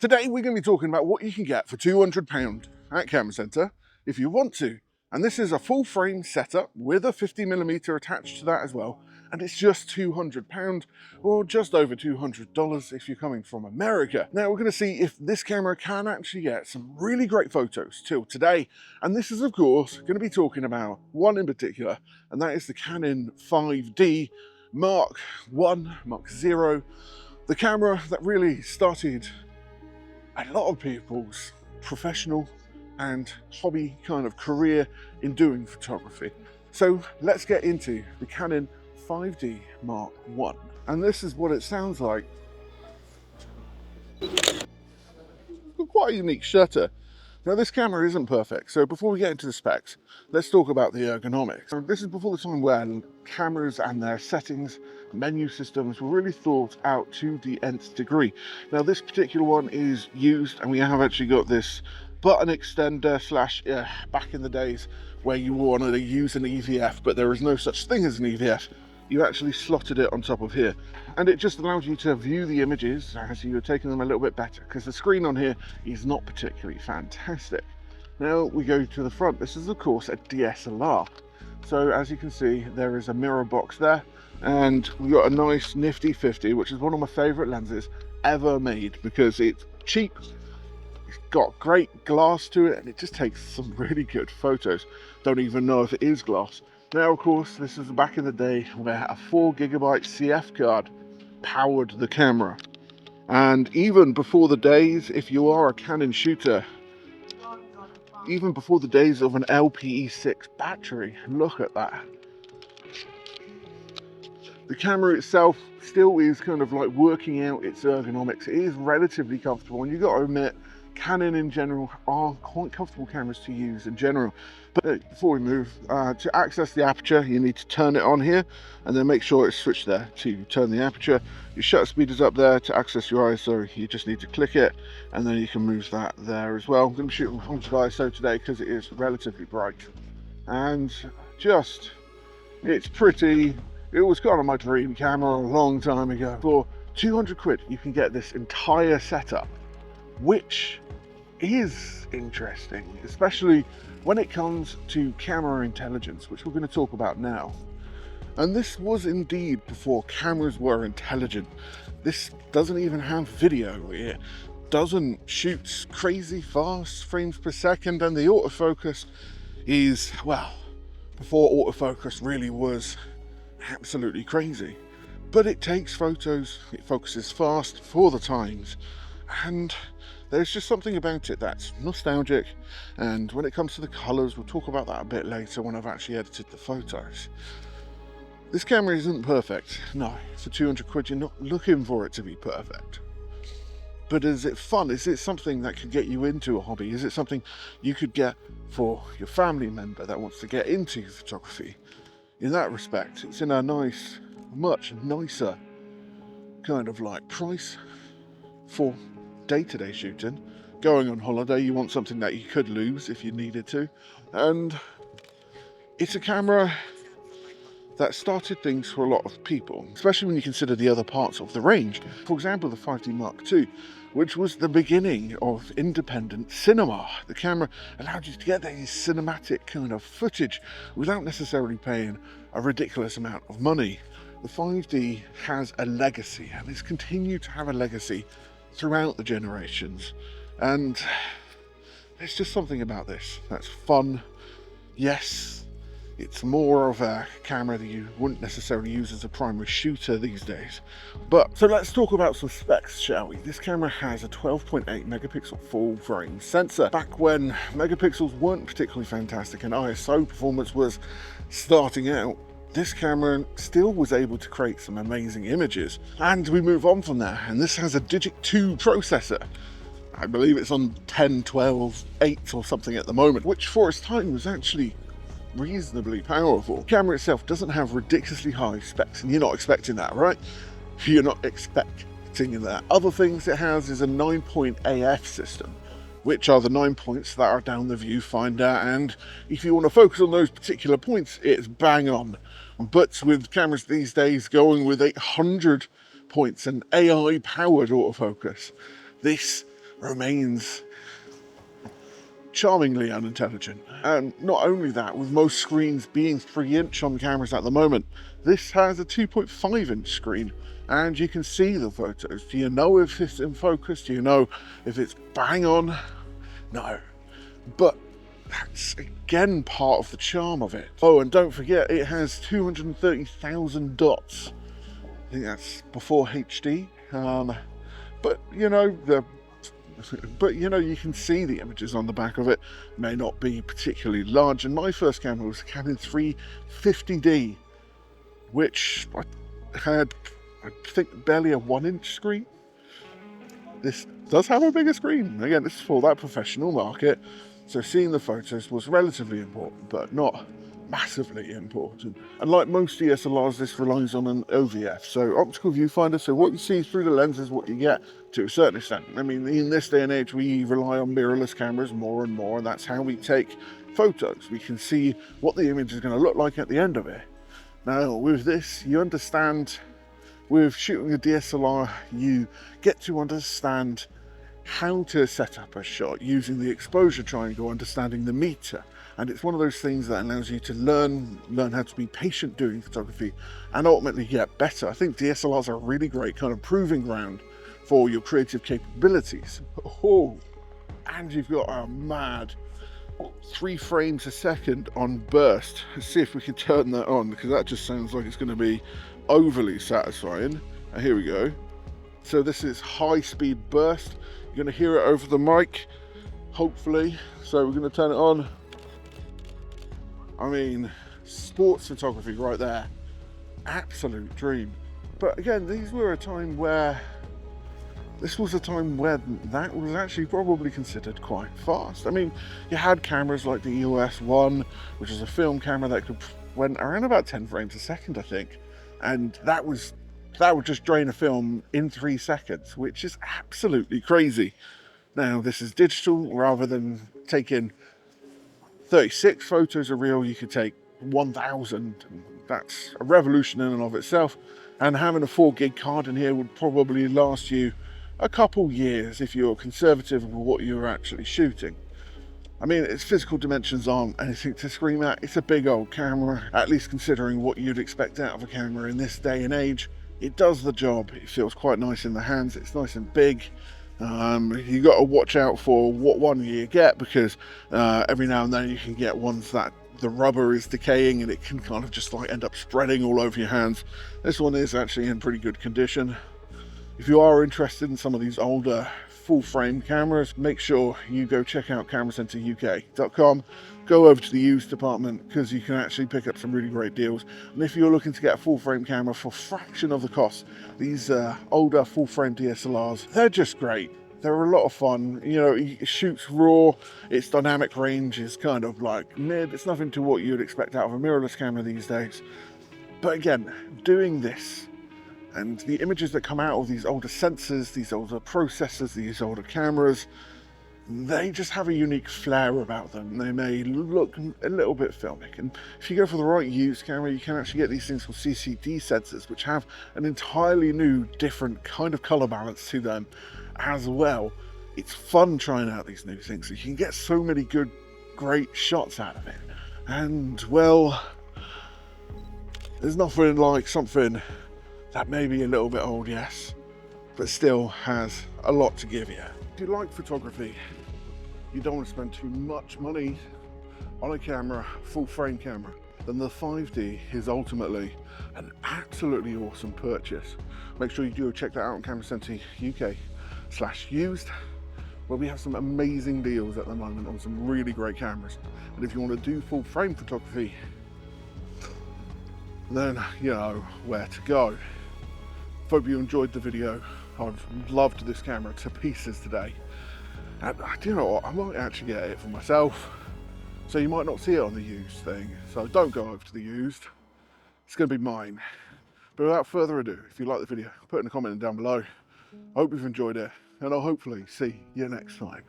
Today we're going to be talking about what you can get for £200 at Camera Centre if you want to. And this is a full frame setup with a 50mm attached to that as well. And it's just £200 or just over $200 if you're coming from America. Now we're going to see if this camera can actually get some really great photos till today. And this is of course going to be talking about one in particular, and that is the Canon 5D Mark 1, Mark 0. The camera that really started a lot of people's professional and hobby kind of career in doing photography. So let's get into the Canon 5D Mark 1. And this is what it sounds like. Quite a unique shutter. Now this camera isn't perfect, so before we get into the specs, let's talk about the ergonomics. So this is before the time when cameras and their settings, menu systems were really thought out to the nth degree. Now this particular one is used, and we have actually got this button extender slash, back in the days where you wanted to use an EVF, but there is no such thing as an EVF. You actually slotted it on top of here, and it just allows you to view the images as you're taking them a little bit better, because the screen on here is not particularly fantastic. Now we go to the front. This is of course a DSLR, so as you can see there is a mirror box there, and we've got a nice nifty 50, which is one of my favorite lenses ever made because it's cheap, it's got great glass to it, and it just takes some really good photos. Don't even know if it is glass. Now, of course, this is back in the day where a 4GB CF card powered the camera. And even before the days, if you are a Canon shooter, even before the days of an LPE6 battery, look at that. The camera itself still is kind of like working out its ergonomics. It is relatively comfortable, and you've got to admit, Canon in general are quite comfortable cameras to use in general. But before we move, to access the aperture, you need to turn it on here and then make sure it's switched there to turn the aperture. Your shutter speed is up there. To access your ISO, you just need to click it, and then you can move that there as well. I'm going to be shooting onto ISO today because it is relatively bright, and just, it's pretty. It was kind of my dream camera a long time ago. For 200 quid, you can get this entire setup, which is interesting, especially when it comes to camera intelligence, which we're going to talk about now. And this was indeed before cameras were intelligent. This doesn't even have video. It doesn't shoot crazy fast frames per second, and the autofocus is, well, before autofocus really was absolutely crazy. But it takes photos, it focuses fast for the times, and there's just something about it that's nostalgic. And when it comes to the colours, we'll talk about that a bit later when I've actually edited the photos. This camera isn't perfect. No, for 200 quid you're not looking for it to be perfect. But is it fun? Is it something that could get you into a hobby? Is it something you could get for your family member that wants to get into photography? In that respect, it's in a nice, much nicer kind of like price for day-to-day shooting. Going on holiday, you want something that you could lose if you needed to, and it's a camera that started things for a lot of people, especially when you consider the other parts of the range. For example, the 5D Mark II, which was the beginning of independent cinema. The camera allowed you to get these cinematic kind of footage without necessarily paying a ridiculous amount of money. The 5D has a legacy, and it's continued to have a legacy throughout the generations, and there's just something about this that's fun. Yes, it's more of a camera that you wouldn't necessarily use as a primary shooter these days. But so let's talk about some specs, shall we? This camera has a 12.8 megapixel full frame sensor. Back when megapixels weren't particularly fantastic and ISO performance was starting out, this camera still was able to create some amazing images. And we move on from there, and this has a Digic 2 processor. I believe it's on 10/12/8 or something at the moment, which for its time was actually reasonably powerful. The camera itself doesn't have ridiculously high specs, and you're not expecting that, right? You're not expecting that. Other things it has is a 9-point AF system, which are the 9 points that are down the viewfinder, and if you want to focus on those particular points, it's bang on. But with cameras these days going with 800 points and AI powered autofocus, this remains charmingly unintelligent. And not only that, with most screens being 3-inch on cameras at the moment, this has a 2.5-inch screen, and you can see the photos. Do you know if it's in focus? Do you know if it's bang on? No. But that's again part of the charm of it. Oh, and don't forget, it has 230,000 dots. I think that's before HD. But you know, you can see the images on the back of it. May not be particularly large, and my first camera was a Canon 350D, which had, I think, barely a 1-inch screen. This does have a bigger screen. Again, this is for that professional market, so seeing the photos was relatively important, but not massively important. And like most DSLRs, this relies on an OVF, so optical viewfinder, so what you see through the lens is what you get to a certain extent. I mean, in this day and age, we rely on mirrorless cameras more and more, and that's how we take photos. We can see what the image is going to look like at the end of it. Now, with this, you understand, with shooting a DSLR, you get to understand how to set up a shot using the exposure triangle, understanding the meter. And it's one of those things that allows you to learn how to be patient doing photography and ultimately get better. I think DSLRs are a really great kind of proving ground for your creative capabilities. Oh, and you've got a mad 3 frames a second on burst. Let's see if we can turn that on, because that just sounds like it's going to be overly satisfying. Here we go. So this is high speed burst. You're going to hear it over the mic, hopefully. So we're going to turn it on. I mean, sports photography right there. Absolute dream. But again, this was a time where that was actually probably considered quite fast. I mean, you had cameras like the EOS 1, which is a film camera that went around about 10 frames a second, I think. And that would just drain a film in 3 seconds, which is absolutely crazy. Now, this is digital. Rather than taking 36 photos a reel, you could take 1,000. That's a revolution in and of itself. And having a 4 gig card in here would probably last you a couple years if you're conservative with what you're actually shooting. I mean, its physical dimensions aren't anything to scream at. It's a big old camera, at least considering what you'd expect out of a camera in this day and age. It does the job. It feels quite nice in the hands. It's nice and big. You got to watch out for what one you get, because every now and then you can get ones that the rubber is decaying and it can kind of just like end up spreading all over your hands. This one is actually in pretty good condition. If you are interested in some of these older full frame cameras, make sure you go check out cameracenteruk.com. Go over to the used department, because you can actually pick up some really great deals. And if you're looking to get a full frame camera for a fraction of the cost, these older full frame DSLRs, they're just great. They're a lot of fun. You know, it shoots raw. Its dynamic range is kind of like mid. It's nothing to what you'd expect out of a mirrorless camera these days. But again, doing this and the images that come out of these older sensors, these older processors, these older cameras, they just have a unique flair about them. They may look a little bit filmic, and if you go for the right used camera, you can actually get these things called CCD sensors, which have an entirely new, different kind of color balance to them as well. It's fun trying out these new things. You can get so many good, great shots out of it. And well, there's nothing like something that may be a little bit old, yes, but still has a lot to give you. If you like photography, you don't want to spend too much money on a camera, full frame camera, then the 5D is ultimately an absolutely awesome purchase. Make sure you do check that out on cameracenteruk.com/used, where we have some amazing deals at the moment on some really great cameras. And if you want to do full frame photography, then you know where to go. Hope you enjoyed the video. I've loved this camera to pieces today. And do you know what? I might actually get it for myself. So you might not see it on the used thing. So don't go over to the used. It's going to be mine. But without further ado, if you like the video, put in a comment down below. I hope you've enjoyed it, and I'll hopefully see you next time.